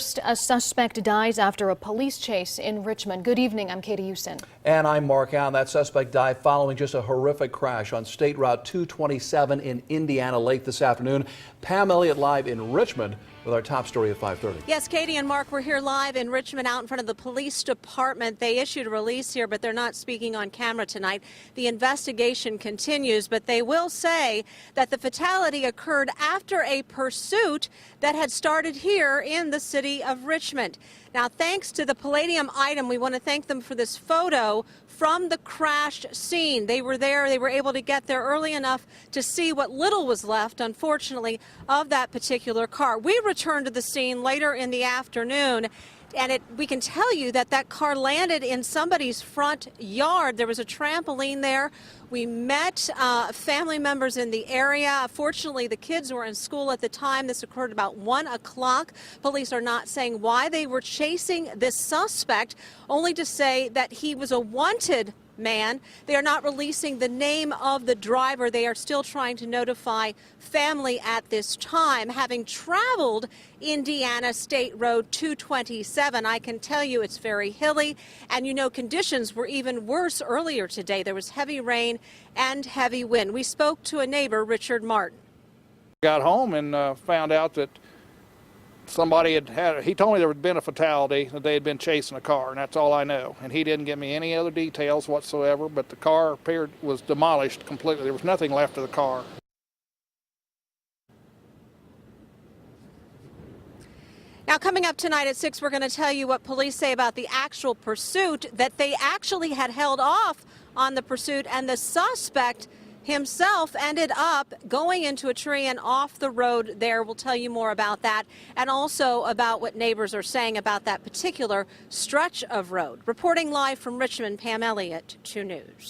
A suspect dies after a police chase in Richmond. Good evening, I'm Katie Houston. And I'm Mark Allen. That suspect died following just a horrific crash on State Route 227 in Indiana late this afternoon. Pam Elliott live in Richmond with our top story at 5:30. Yes, Katie and Mark, we're here live in Richmond out in front of the police department. They issued a release here, but they're not speaking on camera tonight. The investigation continues, but they will say that the fatality occurred after a pursuit that had started here in the city of Richmond. Now, thanks to the Palladium item, we want to thank them for this photo from the crash scene. They were there. They were able to get there early enough to see what little was left, unfortunately, of that particular car. We returned to the scene later in the afternoon, and we can tell you that that car landed in somebody's front yard. There was a trampoline there. We met family members in the area. Fortunately, the kids were in school at the time. This occurred about 1 o'clock. Police are not saying why they were chasing this suspect, only to say that he was a wanted man. They are not releasing the name of the driver. They are still trying to notify family at this time. Having traveled Indiana State Road 227, I can tell you it's very hilly, and you know conditions were even worse earlier today. There was heavy rain and heavy wind. We spoke to a neighbor, Richard Martin. Got home and found out that somebody he told me there had been a fatality, that they had been chasing a car, and that's all I know. And he didn't give me any other details whatsoever, but the car was demolished completely. There was nothing left of the car. Now, coming up tonight at 6, we're going to tell you what police say about the actual pursuit, that they actually had held off on the pursuit, and the suspect himself ended up going into a tree and off the road there. We'll tell you more about that, and also about what neighbors are saying about that particular stretch of road. Reporting live from Richmond, Pam Elliott, 2 News.